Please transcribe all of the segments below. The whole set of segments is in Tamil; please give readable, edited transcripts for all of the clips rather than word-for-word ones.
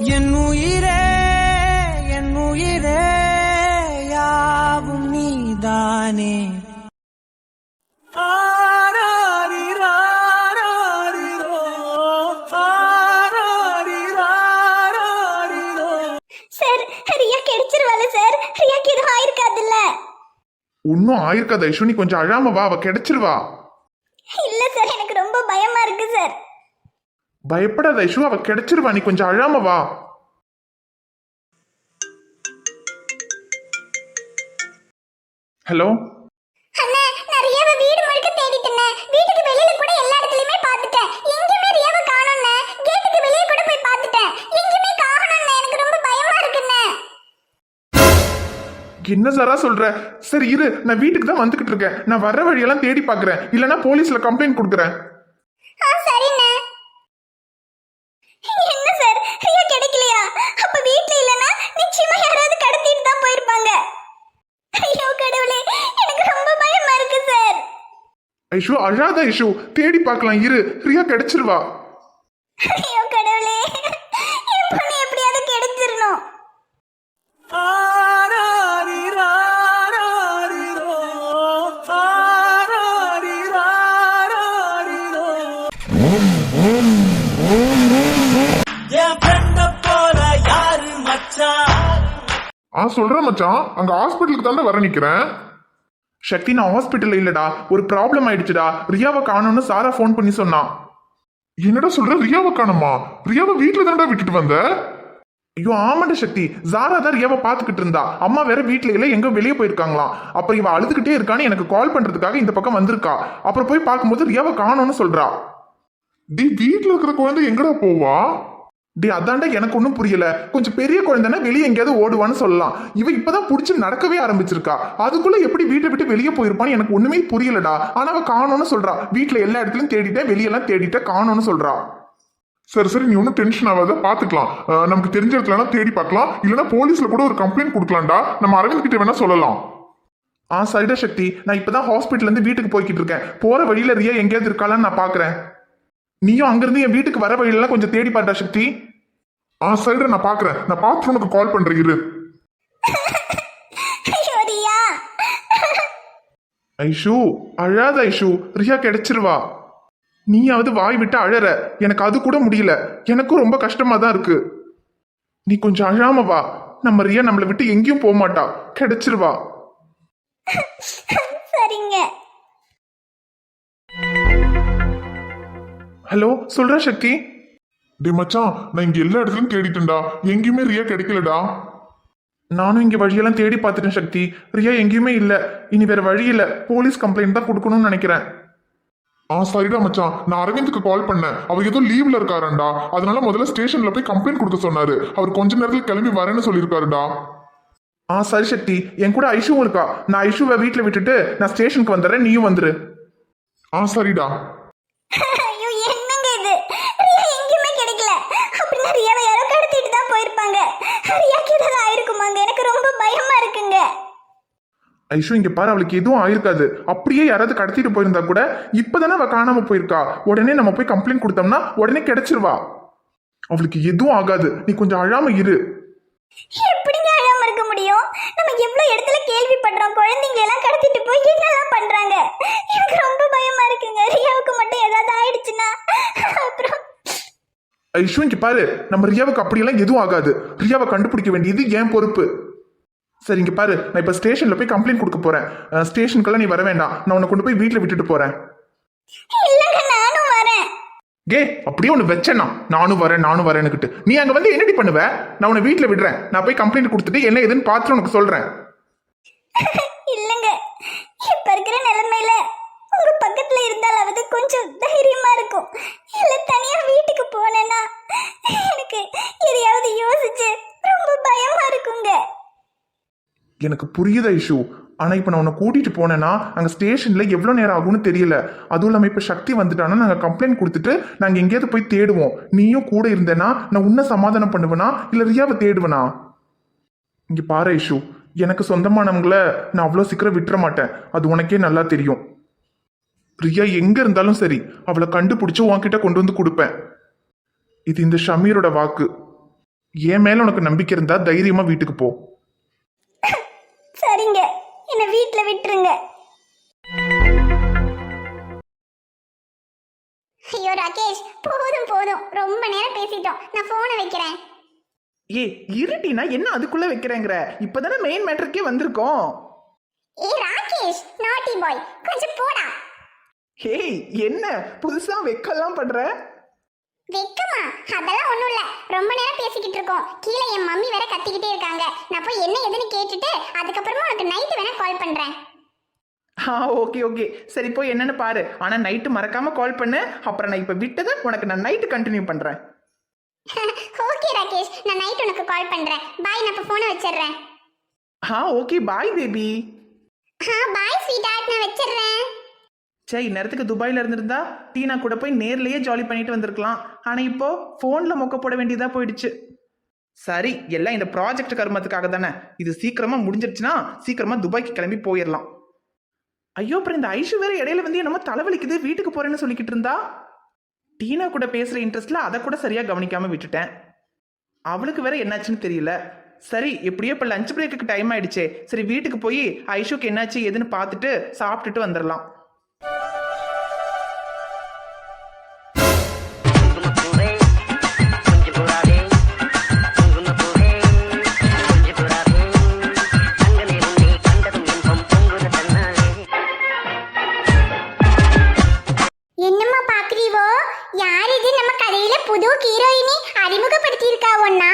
என் உயிரே என் உயிரே யாவும் நீதானே. ஒன்னும் ஆயிருக்காத ஐஷு, நீ கொஞ்சம் அழாம வா, அவ கிடைச்சிருவா. இல்ல சார், எனக்கு ரொம்ப பயமா இருக்கு சார். பயப்படாத ஐஷு, அவ கிடைச்சிருவா, நீ கொஞ்சம் அழாம வா. ஹலோ அண்ணா, நான் ரியாவை வீடு முழுக்க தேடிட்டேன். வீட்டுக்கு வெளியில கூட எல்லா இடத்துலயுமே பார்த்துட்டேன். எங்கேயுமே ரியாவை காணோம்ண்ணே. கேட்டுக்கு வெளியே கூட போய் பார்த்துட்டேன். எங்கேயுமே காணோம்ண்ணே. எனக்கு ரொம்ப பயமா இருக்குண்ணே. என்ன சாரா சொல்ற? சரி இரு, நான் வீட்டுக்கு தான் வந்துகிட்டு இருக்கேன். நான் வர்ற வழியெல்லாம் தேடி பாக்குறேன், இல்லனா போலீஸ்ல கம்ப்ளைண்ட் கொடுக்குறேன். சரிண்ணே. என்ன சார், ரியா கிடைக்கலையா? அப்ப வீட்ல இல்லனா நிச்சயமா யாராவது கடத்திட்டு தான் போயிருப்பாங்க. ஐயோ கடவுளே, எனக்கு ரொம்ப பயமா இருக்கு சார். ஐஷு அழாத ஐஷு, தேடி பார்க்கலாம், இரு, ரியா கிடைச்சிருவா. ஐயோ கடவுளே, என் பொண்ணு எப்படியாவது கிடைச்சிரணும். சொல்றேன் மச்சான், அங்க ஹாஸ்பிட்டலுக்கு தானே வர நிக்கிறேன். சக்தி, நான் ஹாஸ்பிட்டல்ல இல்லடா, ஒரு ப்ராப்ளம் ஆயிடுச்சுடா. ரியாவை காணோம்னு சாரா ஃபோன் பண்ணி சொன்னான். என்னடா சொல்ற? ரியாவை காணுமா? ரியாவை வீட்டுல தானடா விட்டுட்டு வந்த? ஐயோ ஆமாண்ட சக்தி, ஜாரா தான் ரியாவை பாத்துக்கிட்டு இருந்தா. அம்மா வேற வீட்டுல இல்ல, எங்க வெளியே போயிருக்காங்களாம். அப்புறம் இவ அழுதுகிட்டே இருக்கான்னு எனக்கு கால் பண்றதுக்காக இந்த பக்கம் வந்திருக்கா. அப்புறம் போய் பார்க்கும்போது ரியாவை காணோம்னு சொல்றா. டி, வீட்டுல இருக்கிற குழந்தை எங்கடா போவா? டி, அதாண்டா எனக்கு ஒன்றும் புரியல. கொஞ்சம் பெரிய குழந்தைன்னா வெளியே எங்கேயாவது ஓடுவான்னு சொல்லலாம். இவ இப்பதான் புடிச்சு நடக்கவே ஆரம்பிச்சிருக்கா. அதுக்குள்ள எப்படி வீட்டை விட்டு வெளியே போயிருப்பான்னு எனக்கு ஒண்ணுமே புரியலடா. ஆனா அவ காணோம்னு சொல்றா. வீட்டுல எல்லா இடத்துலயும் தேடிட்டேன், வெளியெல்லாம் தேடிட்டேன், காணோம்னு சொல்றா. சரி சரி, நீ ஒன்றும் டென்ஷன் ஆகாத, பாத்துக்கலாம். நமக்கு தெரிஞ்ச இடத்துல தேடி பார்க்கலாம், இல்லைன்னா போலீஸ்ல கூட ஒரு கம்ப்ளைண்ட் கொடுக்கலாம்டா. நம்ம அரவிந்த் கிட்ட வேணா சொல்லலாம். சரிடா சக்தி, நான் இப்பதான் ஹாஸ்பிட்டல்ல இருந்து வீட்டுக்கு போய்கிட்டு இருக்கேன். போற வழியில ரியா எங்கேயாவது இருக்காளான்னு நான் பாக்குறேன். நீயும் அங்கிருந்து என் வீட்டுக்கு வர வழியெல்லாம் கொஞ்சம் தேடி பாட்டா சக்தி. சரிடா, நான் பாக்குறேன். நான் பார்த்து உனக்கு கால் பண்றேன், இரு. ஐஷு அழாத ஐஷு, ரியா கிடைச்சிருவா. நீயாவது வாய் விட்டு அழற, எனக்கு அது கூட முடியல. எனக்கும் ரொம்ப கஷ்டமா தான் இருக்கு. நீ கொஞ்சம் அழாம வா. நம்ம ரியா நம்மளை விட்டு எங்கேயும் போக மாட்டா, கிடைச்சிருவா. சரிங்க. ஹலோ, சொல்ற சக்தி. டே மச்சான், நான் இங்க எல்லா இடத்துலயும் தேடிட்டேன்டா, எங்கேயுமே ரியா கிடைக்கலடா. நானும் இங்க வழியெல்லாம் தேடி பார்த்துட்டேன் சக்தி, ரியா எங்கேயுமே இல்ல. இனி வேற வழி இல்ல, போலீஸ் கம்ப்ளைண்ட் தான் கொடுக்கணும்னு நினைக்கிறேன். சரிடா மச்சான், நான் அரவிந்துக்கு கால் பண்ணேன். அவர் ஏதோ லீவ்ல இருக்காருண்டா, அதனால முதல்ல ஸ்டேஷன்ல போய் கம்ப்ளைண்ட் கொடுக்க சொன்னாரு. அவர் கொஞ்ச நேரத்துல கிளம்பி வரேன்னு சொல்லியிருக்காருடா. சரி சக்தி, என் கூட ஐஷுவும் இருக்கா. நான் ஐஷுவை வீட்டுல விட்டுட்டு நான் ஸ்டேஷனுக்கு வந்துடுறேன், நீயும் வந்துரு. சரிடா. ஐஷு இங்க பாரு, அவளுக்கு எதுவும் ஆயிருக்காது. அப்படியே யாராவது கடத்திட்டு போயிருந்தா கூட இப்பதானே அவ காணாம போயிருக்கா. உடனே நம்ம போய் கம்ப்ளைண்ட் கொடுத்தோம்னா உடனே கிடைச்சிருவா. அவளுக்கு எதுவும் ஆகாது, நீ கொஞ்சம் அழாம இரு. எப்படிங்க அழாம இருக்க முடியும்? நம்ம எவ்வளவு இடத்துல கேள்விப்படுறோம், குழந்தைங்களை எல்லாம் கடத்திட்டு போய் என்னெல்லாம் பண்றாங்க. எனக்கு ரொம்ப பயமா இருக்குங்க. ரியாவுக்கு மட்டும் ஏதாவது ஆயிடுச்சுன்னா அப்புறம். ஐஷு இங்க பாரு, நம்ம ரியாவுக்கு அப்படியெல்லாம் எதுவும் ஆகாது. ரியாவை கண்டுபிடிக்க வேண்டியது என் பொறுப்பு. சரி இங்க பாரு, நான் இப்ப ஸ்டேஷன்ல போய் கம்ப்ளைண்ட் கொடுக்க போறேன். ஸ்டேஷனுக்கெல்லாம் நீ வர வேண்டாம், நான் உன்னை கொண்டு போய் வீட்டுல விட்டுட்டு போறேன். நானும் வரேன். அப்படியே ஒண்ணு வச்சேன்னா நானும் வரேன்னுக்கிட்டு நீ அங்க வந்து என்னடி பண்ணுவ? நான் உன்னை வீட்டுல விடுறேன். நான் போய் கம்ப்ளைண்ட் கொடுத்துட்டு என்ன ஏதுன்னு பார்த்துட்டு உனக்கு சொல்றேன். இல்லங்க, இப்ப இருக்கிற நிலைமையில உங்க பக்கத்துல இருந்தாலாவது கொஞ்சம் தைரியமா இருக்கும். இல்ல தனியா வீட்டுக்கு போனேன்னா எனக்கு எதையாவது யோசிச்சு ரொம்ப பயமா இருக்குங்க. எனக்கு புரியுது ஐஷு, ஆனா இப்ப நான் உன்னை கூட்டிட்டு போனேன்னா அங்க ஸ்டேஷன்ல எவ்வளவு நேரம் ஆகும்னு தெரியல. அதுவும் இல்லாம இப்ப சக்தி வந்துட்டானா நாங்க கம்ப்ளைண்ட் கொடுத்துட்டு நாங்க எங்கேயாவது போய் தேடுவோம். நீயும் கூட இருந்தேன்னா நான் உன்னை சமாதானம் பண்ணுவேனா இல்ல ரியாவை தேடுவேனா? இங்க பாரு ஐஷு, எனக்கு சொந்தமானவங்கள நான் அவ்வளோ சீக்கிரம் விட்டுற மாட்டேன், அது உனக்கே நல்லா தெரியும். ரியா எங்க இருந்தாலும் சரி, அவளை கண்டுபிடிச்சு உன்கிட்ட கொண்டு வந்து கொடுப்பேன். இது இந்த ஷமீரோட வாக்கு. என் மேல உனக்கு நம்பிக்கை இருந்தா தைரியமா வீட்டுக்கு போ. சரிங்க, என்னை வீட்டில் விட்டுருங்க. ஐயோ ராகேஷ், போதும் போதும், ரொம்ப நேரம் பேசிட்டோம். நான் போனை வைக்கிறேன். ஏ இருட்டினா என்ன அதுக்குள்ள வைக்கிறேங்கிற? இப்பதானே மெயின் மேட்டருக்கே வந்திருக்கோம். ஏ ராகேஷ், நாட்டி பாய், கொஞ்சம் போடா. ஏய் என்ன புதுசா வெக்கலாம் பண்ற? வெக்கமா? அதெல்லாம் ஒண்ணும் இல்ல. ரொம்ப நேரம் பேசிக்கிட்டு இருக்கோம். கீழே என் மம்மி வேற கத்திக்கிட்டே இருக்காங்க. நான் போய் என்ன எதுன்னு கேட்டுட்டு அதுக்கப்புறமா உனக்கு நைட்டு வேணா கால் பண்றேன். ஓகே ஓகே, சரி போய் என்னன்னு பாரு. ஆனா நைட்டு மறக்காம கால் பண்ணு. அப்புறம் நான் இப்ப விட்டதை உனக்கு நான் நைட்டு கண்டினியூ பண்றேன். ஓகே ராகேஷ், நான் நைட் உனக்கு கால் பண்றேன். பாய், நான் இப்ப போனை வச்சிடுறேன். Okay bye baby. Bye sweetheart, நான் வச்சிடுறேன். சரி, நேரத்துக்கு துபாயில இருந்திருந்தா டீனா கூட போய் நேர்லயே ஜாலி பண்ணிட்டு வந்திருக்கலாம். ஆனா இப்போ போன்ல மொக்க போட வேண்டியதா போயிடுச்சு. சரி, எல்லாம் இந்த ப்ராஜெக்ட் கர்மத்துக்காக தானே. இது சீக்கிரமா முடிஞ்சிருச்சுன்னா சீக்கிரமா துபாய்க்கு கிளம்பி போயிடலாம். ஐயோ, அப்புறம் இந்த ஐஷு வேற இடையில வந்து என்னமோ தலைவலிக்குது வீட்டுக்கு போறேன்னு சொல்லிக்கிட்டு இருந்தா. டீனா கூட பேசுற இன்ட்ரெஸ்ட்ல அதை கூட சரியா கவனிக்காம விட்டுட்டேன். அவளுக்கு வேற என்னாச்சுன்னு தெரியல. சரி, எப்படியோ இப்போ லஞ்ச் பிரேக்குக்கு டைம் ஆயிடுச்சே. சரி, வீட்டுக்கு போய் ஐஷுக்கு என்னாச்சு எதுன்னு பார்த்துட்டு சாப்பிட்டுட்டு வந்துடலாம். என்னம்மா பாக்குறீவோ? யார் இது? நம்ம கதையில புது ஹீரோயினி அறிமுகப்படுத்தி இருக்கா ஒண்ணா?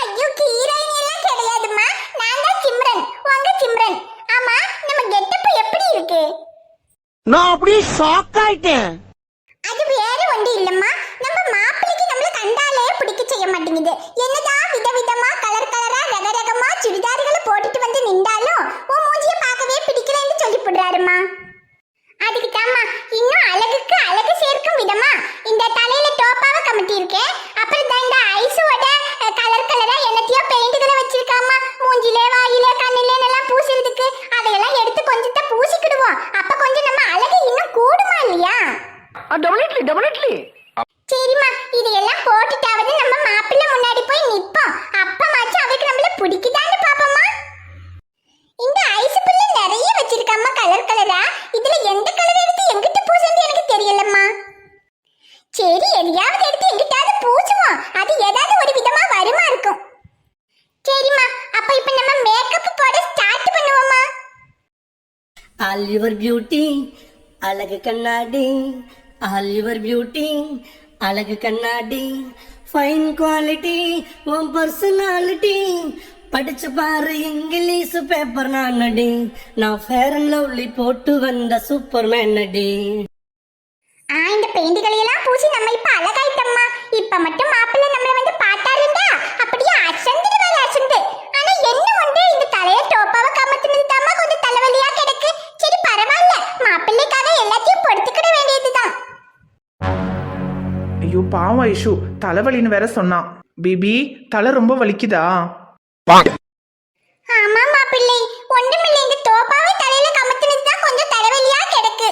ஐயோ, ஹீரோயினி எல்லாம் கிடையாதும்மா. நான் தான் சிம்ரன், உங்க சிம்ரன். ஆமா, நம்ம கெட்டப் எப்படி இருக்கு? நான் அப்படியே ஷாக் ஆயிட்டேன். அது வேற ஒன்று இல்லம்மா, நம்ம மாப்பிள்ளைக்கு நம்மள கண்டாலே பிடிக்க செய்ய மாட்டேங்குது. என்னதான் விதவிதமா கலர் கலரா ரகரகமா சுடிதார்களை போட்டுட்டு வந்து நின்றாலும் உன் மூஞ்சியை பார்க்கவே பிடிக்கலன்னு சொல்லி போடுறாருமா. அதுக்கு தாம்மா இன்னும் அழகுக்கு அழகு சேர்க்கும் விதமா இந்த தலையில டோப்பாவை கமிட்டி இருக்கேன். அப்புறம் தான் இந்த ஐஸோட கலர் கலரா என்னத்தையோ பெயிண்ட்களை வச்சிருக்காமா. மூஞ்சிலே வாயிலே கண்ணிலே எல்லாம் பூசுறதுக்கு அதையெல்லாம் எடுத்து கொஞ்சத்தை பூசிக்கிடுவோம். அப்ப கொஞ்சம் நம்ம அழகு இன்னும் கூடுமா இல்லையா? டெபினெட்லி. சரிம்மா, இதையெல்லாம் போட்டுட்டாவது நம்ம மாப்பிள்ளை முன்னாடி போய் நிப்போம். அப்பமாச்சும் அவருக்கு நம்மள பிடிக்குதான்னு பாப்போமா. இந்த ஐஸ் புல்ல நிறைய வச்சிருக்காமா கலர் கலரா. இதுல எந்த கலர் எடுத்து எங்கிட்ட பூசுறது எனக்கு தெரியலம்மா. சரி, எதையாவது எடுத்து எங்கிட்டாவது பூசுவோம். அது ஏதாவது ஒரு விதமா வருமா இருக்கும். சரிம்மா, அப்ப இப்ப நம்ம மேக்கப் போட ஸ்டார்ட் பண்ணுவோமா? ஆல் யுவர் பியூட்டி அழகு கண்ணாடி, ஆல் யுவர் பியூட்டி அழகு கண்ணாடி, ஃபைன் குவாலிட்டி உன் பர்சனாலிட்டி, படிச்சு பாரு இங்கிலீஷ் பேப்பர் நான் அடி, நான் ஃபேர் அண்ட் லவ்லி போட்டு வந்த சூப்பர் மேன் அடி. இந்த பெயிண்டுகளை எல்லாம் பூசி நம்ம இப்ப அழகாயிட்டோம்மா. இப்ப மட்டும் மாப்பிள்ளை நம்மள வந்து பார்த்தாருண்டா அப்படியே அசந்துடுவாரு, அசந்து. ஆனா என்ன ஒன்று, இந்த தலைய டோப்பாவை கமத்துனது தாம்மா கொஞ்சம் தலைவலியா கிடக்கு. சரி பரவாயில்ல, மாப்பிள்ளைக்காக எல்லாத்தையும் பொறுத்துக்கிட வேண்டியதுதான். ஐயோ பாவம் ஐஷு, தலைவலின்னு வேற சொன்னான். பேபி, தலை ரொம்ப வலிக்குதா? ஆமா மாப்பிள்ளை, ஒண்ணுமில்லை, இந்த டோப்பாவை தலையில கமத்துனது தான் கொஞ்சம் தலைவலியா கிடக்கு.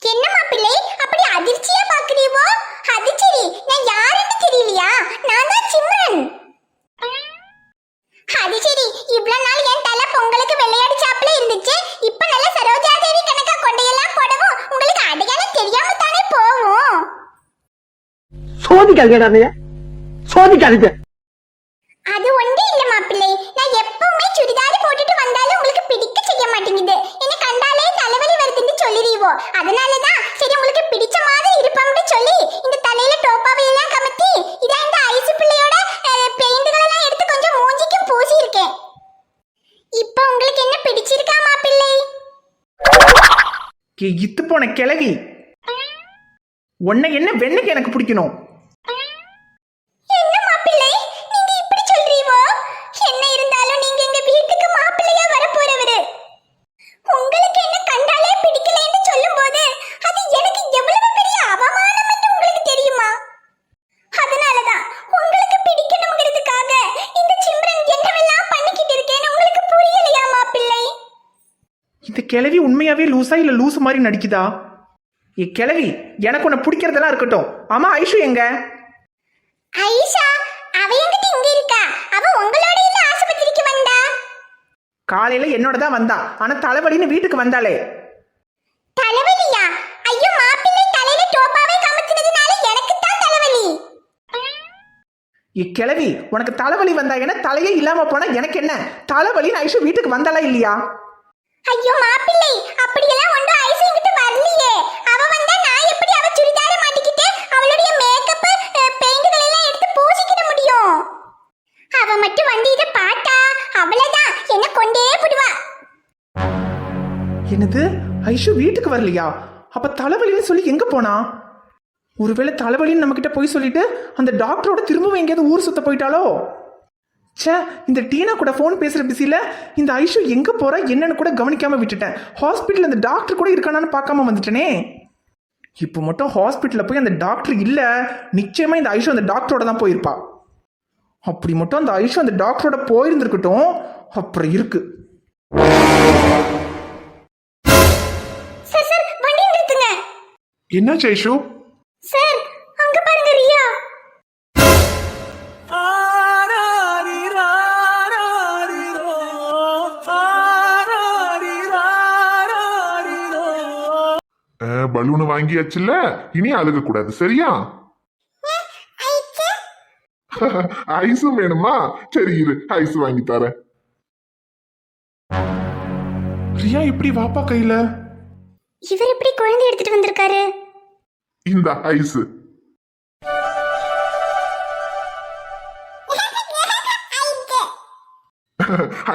என்ன மாப்பிள்ளை அப்படி அதிர்ச்சியா பாக்குறீவோ? அது சரி, நான் யாருன்னு தெரியலையா? நான் தான் சிம்ரன். அது சரி, இவ்வளவு நாள் என் தலை பொங்கலுக்கு வெள்ளையடிச்சாப்புல இருந்துச்சு. இப்ப நல்ல சரோஜா தேவி கணக்கா கொண்டையெல்லாம் போடவும் உங்களுக்கு அடையாளம் தெரியாம தானே போவும். சோதிக்காதீங்க. அது ஒன்றே இல்ல மாப்பிள்ளை, நான் எப்பவுமே சுடிதார் போட்டுட்டு வந்தாலும் உங்களுக்கு பிடிக்க செய்ய மாட்டேங்குது. என்ன கண்டாலே தலைவலி வருதுன்னு சொல்லிடுவோ. அதனாலதான் சரி உங்களுக்கு பிடிச்ச மாதிரி இருப்போம்னு சொல்லி இந்த தலையில டோப்பாவை எல்லாம் கமத்தி இதான் இந்த ஐஸ் பிள்ளையோட பெயிண்டுகள் எல்லாம் எடுத்து கொஞ்சம் மூஞ்சிக்கும் பூசி இருக்கேன். இப்போ உங்களுக்கு என்ன பிடிச்சிருக்கா மாப்பிள்ளை? இத்து போன கிழவி, உன்னை என்ன வெண்ணுக்கு எனக்கு பிடிக்கணும். என்ன மாப்பிள்ளை நீங்க இப்படி சொல்றீவோ? என்ன இருந்தாலும் நீங்க எங்க வீட்டுக்கு மாப்பிள்ளையா வர போறவரு. உங்களுக்கு என்ன கண்டாலே பிடிக்கலன்னு சொல்லும்போது அது எனக்கு எவ்வளவு பெரிய அவமானம்னு உங்களுக்கு தெரியுமா? அதனாலதான் உங்களுக்கு பிடிக்கணும்ங்கிறதுக்காக இந்த சிம்ரன் என்னவெல்லாம் பண்ணிக்கிட்டு இருக்கேன்னு உங்களுக்கு புரியலையா மாப்பிள்ளை? இந்த கிழவி உண்மையாவே லூசா இல்ல லூசு மாதிரி நடிக்குதா? ஏ கிழவி, எனக்கு உன்னை பிடிக்கிறதெல்லாம் இருக்கட்டும். ஆமா ஐஷு எங்க? ஐஷா அவ என்கிட்ட இங்க இருக்கா. அவ உங்களோட இல்ல ஆஸ்பத்திரிக்கு வந்தா. காலையில என்னோட தான் வந்தா, ஆனா தலைவலின்னு வீட்டுக்கு வந்தாளே. தலைவலியா? ஐயோ மாப்பிள்ளை தலையில டோப்பாவை கமத்தினதுனால எனக்கு தான் தலைவலி. ஏ கிழவி, உனக்கு தலைவலி வந்தா என்ன, தலையே இல்லாம போனா எனக்கு என்ன? தலைவலின்னு ஐஷு வீட்டுக்கு வந்தாளா இல்லையா? ஐயோ மாப்பிள்ளை, அப்படியெல்லாம் ஒன்றும் ஐஷு என்கிட்ட வரலையே. அவ வந்தா நான் எப்படி அவ சுடிதார மாட்டிக்கிட்டு அவளுடைய மேக்கப் பெயிண்ட்கள் எல்லாம் எடுத்து பூசிக்கிட முடியும்? அவ மட்டும் வந்து இத பார்த்தா அவ்வளவுதான், என்ன கொண்டே போடுவா. என்னது, ஐஷு வீட்டுக்கு வரலையா? அப்ப தலைவலின்னு சொல்லி எங்க போனா? ஒருவேளை தலைவலின்னு நம்ம கிட்ட போய் சொல்லிட்டு அந்த டாக்டரோட திரும்பவும் எங்கேயாவது ஊர் சுத்த போயிட்டாலோ? ச்சே, இந்த டீனா கூட ஃபோன் பேசுற பிஸியில இந்த ஐஷு எங்க போறா என்னன்னு கூட கவனிக்காம விட்டுட்டேன். ஹாஸ்பிட்டல் அந்த டாக்டர் கூட இருக்கானான்னு பார்க்காம வந்துட்டேனே. இப்போ மட்டும் ஹாஸ்பிட்டல்ல போய் அந்த டாக்டர் இல்ல, நிச்சயமா இந்த ஐஷு அந்த டாக்டரோட தான் போயிருப்பா. அப்படி மட்டும் அந்த ஐஷு அந்த டாக்டரோட போயிருந்திருக்கட்டும், அப்புறம் இருக்கு. சார் சார் வண்டி நிறுத்துங்க. என்னாச்சு ஐஷு? சார் அங்க பாருங்க ரியா. பலூன் வாங்கியாச்சுல்ல, இனி அழுக கூடாது சரியா? ஐஸும் வேணுமா? சரி இரு, ஐஸ் வாங்கி தரேன். ரியா இப்படி வாப்பா கையில. இவர் எப்படி குழந்தை எடுத்துட்டு வந்திருக்காரு? இந்த ஐஸ்.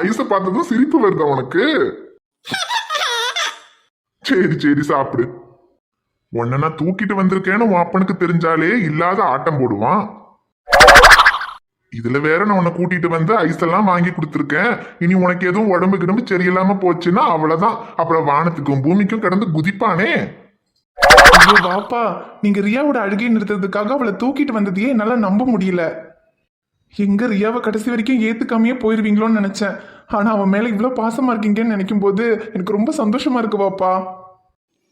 ஐஸ பார்த்ததும் சிரிப்பு வருதா உனக்கு? சரி சரி சாப்பிடு. உன்ன நான் தூக்கிட்டு வந்திருக்கேன்னு உன் அப்பனுக்கு தெரிஞ்சாலே இல்லாத ஆட்டம் போடுவான். இதுல வேற நான் உன்னை கூட்டிட்டு வந்து ஐஸ் எல்லாம் வாங்கி கொடுத்துருக்கேன். இனி உனக்கு எதுவும் உடம்பு கிடம்பு சரியில்லாம போச்சுன்னா அவ்வளவுதான், அப்புறம் வானத்துக்கும் பூமிக்கும் கிடந்து குதிப்பானே. ஐயோ வாப்பா, நீங்க ரியாவோட அழுகையை நிறுத்துறதுக்காக அவளை தூக்கிட்டு வந்ததையே என்னால நம்ப முடியல. எங்க ரியாவை கடைசி வரைக்கும் ஏத்துக்காமையே போயிருவீங்களோன்னு நினைச்சேன். ஆனா அவன் மேல இவ்வளவு பாசமா இருக்கீங்கன்னு நினைக்கும் போது எனக்கு ரொம்ப சந்தோஷமா இருக்கு வாப்பா.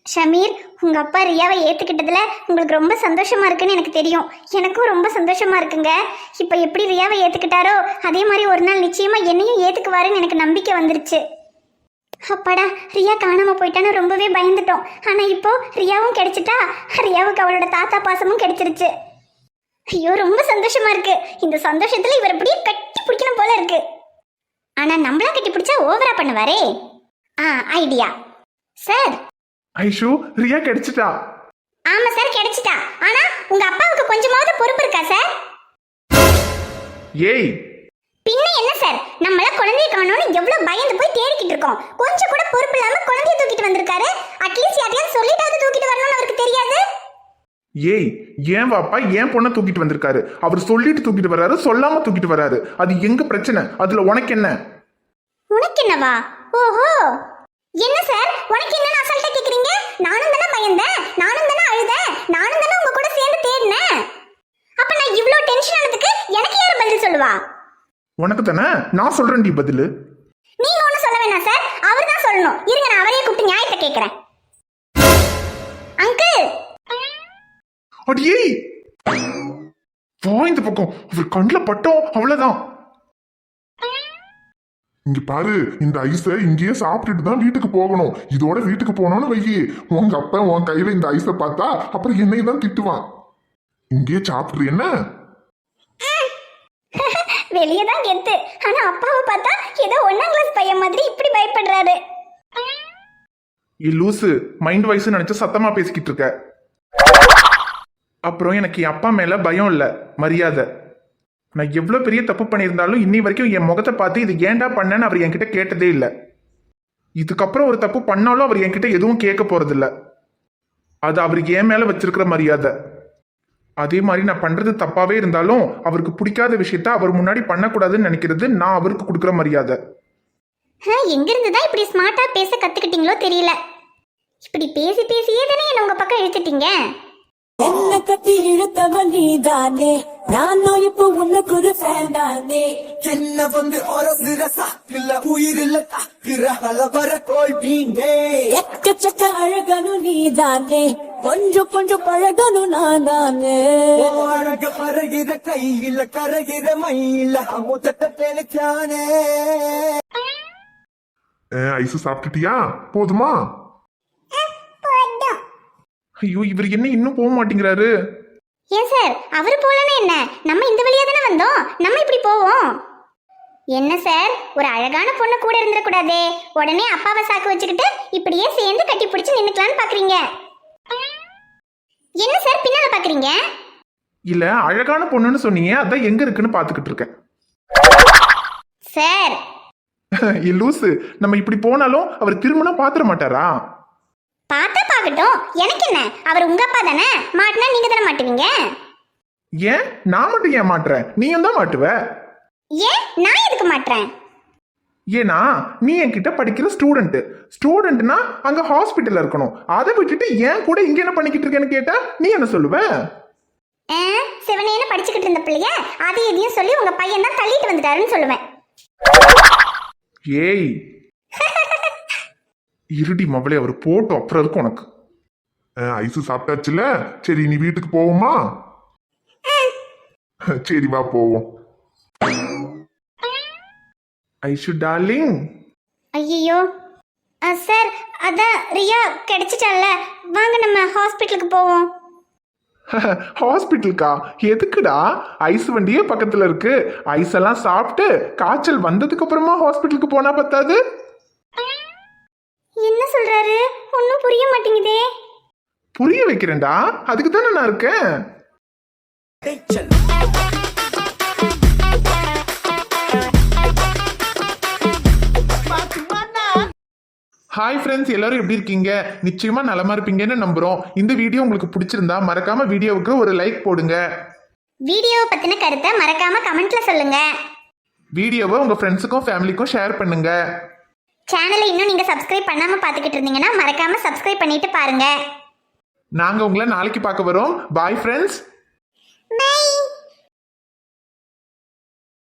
ஷமீர், உங்க அப்பா ரியாவை ஏத்துக்கிட்டதுல உங்களுக்கு ரொம்ப சந்தோஷமா இருக்குன்னு எனக்கு தெரியும். எனக்கும் ரொம்ப சந்தோஷமா இருக்குங்க. இப்ப எப்படி ரியாவை ஏத்துக்கிட்டாரோ அதே மாதிரி ஒரு நாள் நிச்சயமா என்னையும் ஏத்துக்குவாருன்னு எனக்கு நம்பிக்கை வந்துருச்சு. அப்பாடா, ரியா காணாம போயிட்டான்னு ரொம்பவே பயந்துட்டோம். ஆனா இப்போ ரியாவும் கிடைச்சிட்டா, ரியாவுக்கு அவளோட தாத்தா பாசமும் கிடைச்சிருச்சு. ஐயோ ரொம்ப சந்தோஷமா இருக்கு. இந்த சந்தோஷத்துல இவர் அப்படியே கட்டி பிடிக்கணும் போல இருக்கு. ஆனா நம்மளா கட்டி பிடிச்சா ஓவரா பண்ணுவாரே. Idea sir. ஐஷு, ரியா கிடைச்சிட்டா. ஆமா சார் கிடைச்சிட்டா. ஆனா உங்க அப்பாவுக்கு கொஞ்சமாவது பொறுப்பு இருக்கா சார்? ஏய் பின்ன என்ன சார், நம்மள குழந்தைய காணோம்னு எவ்வளவு பயந்து போய் தேடிக்கிட்டு இருக்கோம். கொஞ்சம் கூட பொறுப்பு இல்லாம குழந்தைய தூக்கிட்டு வந்திருக்காரு. அட்லீஸ்ட் யாரையாவது சொல்லிட்டாவது தூக்கிட்டு வரணும்னு அவருக்கு தெரியாது. ஏய், ஏன் வாப்பா ஏன் பொண்ணை தூக்கிட்டு வந்திருக்காரு? அவர் சொல்லிட்டு தூக்கிட்டு வர்றாரு, சொல்லாம தூக்கிட்டு வர்றாரு. அது எங்க பிரச்சனை? அதுல உனக்கு என்ன? உனக்கு என்னவா? ஓஹோ, என்ன சார் உனக்கு என்னன்னு அசால்ட்டா கேக்குறீங்க? நானும் தானே பயந்தேன், நானும் தானே அழுதேன், நானும் தானே உங்க கூட சேர்ந்து தேடினேன். அப்ப நான் இவ்ளோ டென்ஷன் ஆனதுக்கு எனக்கு யார் பதில் சொல்லுவா? உனக்கு தானே நான் சொல்றேன்டி பதிலு. நீங்க ஒண்ணு சொல்ல வேணாம் சார், அவர் தான் சொல்லணும். இருங்க நான் அவரையே கூப்பிட்டு நியாயத்தை கேக்குறேன். அங்கிள். அடியே வா இந்த பக்கம். அவர் கண்ணுல பட்டோம் அவ்வளவுதான். இங்க பாரு, இந்த ஐஸ இங்கேயே சாப்பிட்டுட்டு தான் வீட்டுக்கு போகணும். இதோட வீட்டுக்கு போனோம்னு வையி, உங்க அப்பா உன் கையில இந்த ஐஸ பார்த்தா அப்புறம் என்னையும் தான் திட்டுவான். இங்கேயே சாப்பிடுற என்ன? வெளியே தான் கெத்து, ஆனா அப்பாவை பார்த்தா ஏதோ 1ஆம் கிளாஸ் பையன் மாதிரி இப்படி பயப்படுறாரு. ஏ லூசு, மைண்ட் வாய்ஸ் நினைச்சு சத்தமா பேசிக்கிட்டு இருக்க. அப்புறம் எனக்கு என் அப்பா மேல பயம் இல்ல, மரியாதை. நான் எவ்வளவு பெரிய தப்பு பண்ணியிருந்தாலும் இன்னி வரைக்கும் என் முகத்தை பார்த்து இது ஏன்டா பண்ணேன்னு அவர் என்கிட்ட கேட்டதே இல்லை. இதுக்கப்புறம் ஒரு தப்பு பண்ணாலும் அவர் என்கிட்ட எதுவும் கேட்க போறதில்ல. அது அவருக்கு என் மேல வச்சிருக்கிற மரியாதை. அதே மாதிரி நான் பண்றது தப்பாவே இருந்தாலும் அவருக்கு பிடிக்காத விஷயத்த அவர் முன்னாடி பண்ணக்கூடாதுன்னு நினைக்கிறது நான் அவருக்கு கொடுக்குற மரியாதை. எங்க இருந்து தான் இப்படி ஸ்மார்ட்டா பேச கத்துக்கிட்டீங்களோ தெரியல. இப்படி பேசி பேசியே தானே என்ன உங்க பக்கம் இழுத்துட்டீங்க. என்ன கட்டி இழுத்தவன் நீதானே, நானும் இப்போ உனக்கு ஒரு ஃபேன் தானே. என்ன வந்து ஒரு ரசா இல்ல உயிர் இல்ல இருக்கிற அளவர கோல் வீண்டே எக்கச்சக்க அழகனு நீதானே கொஞ்சம் கொஞ்சம் பழகனு நானே அழக பறகிற கையில கரகிற மயில அமுதத்தை தெளிச்சானே. ஐசு சாப்பிட்டுட்டியா? போதுமா? ஐயோ இவர் என்ன இன்னும் போக மாட்டேங்கிறாரு? ஏன் சார் அவர் போலன்னா என்ன, நம்ம இந்த வழியா தானே வந்தோம், நம்ம இப்படி போவோம். என்ன சார், ஒரு அழகான பொண்ணு கூட இருந்துடக்கூடாதே, உடனே அப்பாவை சாக்கு வச்சுக்கிட்டு இப்படியே சேர்ந்து கட்டி பிடிச்சு நின்னுக்கலான்னு பாக்குறீங்க. என்ன சார் பின்னால பாக்குறீங்க? இல்ல அழகான பொண்ணுன்னு சொன்னீங்க, அதான் எங்க இருக்குன்னு பாத்துக்கிட்டு இருக்கேன். சார் லூசு, நம்ம இப்படி போனாலும் அவர் திரும்பினா பாத்துட மாட்டாரா? பார்த்தா பாக்கட்டும், எனக்கு என்ன, அவர் உங்க அப்பா தானே, மாட்டினா நீங்க தானே மாட்டுவீங்க. ஏன் நான் மட்டும் ஏன் மாட்டுறேன், நீயும் தான் மாட்டுவ. ஏன் நான் எதுக்கு மாட்டுறேன்? ஏன்னா நீ என்கிட்ட படிக்கிற ஸ்டூடெண்ட்னா அங்க ஹாஸ்பிட்டல்ல இருக்கணும். அதை விட்டுட்டு ஏன் கூட இங்க என்ன பண்ணிக்கிட்டு இருக்கேன்னு கேட்டா நீ என்ன சொல்லுவ? சிவனேன்னு படிச்சுக்கிட்டு இருந்த பிள்ளைய அது எதையும் சொல்லி உங்க பையன் தான் தள்ளிட்டு வந்துட்டாருன்னு சொல்லுவேன். ஏய் இருடி மவளே, அவர் போட்டோம் அப்புறம் இருக்கும் உனக்கு. ஐசு சாப்பிட்டாச்சுல, சரி நீ வீட்டுக்கு போவோமா? சரி வா போவோம். ஐஷு டார்லிங். ஐயோ சார், அதான் ரியா கிடைச்சிட்டால, வாங்க நம்ம ஹாஸ்பிட்டலுக்கு போவோம். ஹாஸ்பிட்டலுக்கா? எதுக்குடா? ஐஸ் வண்டியே பக்கத்துல இருக்கு. ஐஸ் எல்லாம் சாப்பிட்டு காய்ச்சல் வந்ததுக்கு அப்புறமா ஹாஸ்பிட்டலுக்கு போனா பத்தாது? என்ன சொல்றாரு, ஒன்னும் புரிய மாட்டேங்குதே. புரிய வைக்கிறேன்டா, அதுக்கு தானே நான் இருக்கேன். ஹாய் ஃப்ரெண்ட்ஸ், எல்லாரும் எப்படி இருக்கீங்க? நிச்சயமா நலமா இருப்பீங்கன்னு நம்புறோம். இந்த வீடியோ உங்களுக்கு பிடிச்சிருந்தா மறக்காம வீடியோவுக்கு ஒரு லைக் போடுங்க. வீடியோ பத்தின கருத்தை மறக்காம கமெண்ட்ல சொல்லுங்க. வீடியோவை உங்க ஃப்ரெண்ட்ஸுக்கும் ஃபேமிலிக்கும் ஷேர் பண்ணுங்க. சேனலை இன்னும் நீங்க சப்ஸ்கிரைப் பண்ணாம பாத்துக்கிட்டு இருந்தீங்கன்னா மறக்காம சப்ஸ்கிரைப் பண்ணிட்டு பாருங்க. நாங்க உங்களை நாளைக்கு பார்க்க வரோம். Bye friends. பை.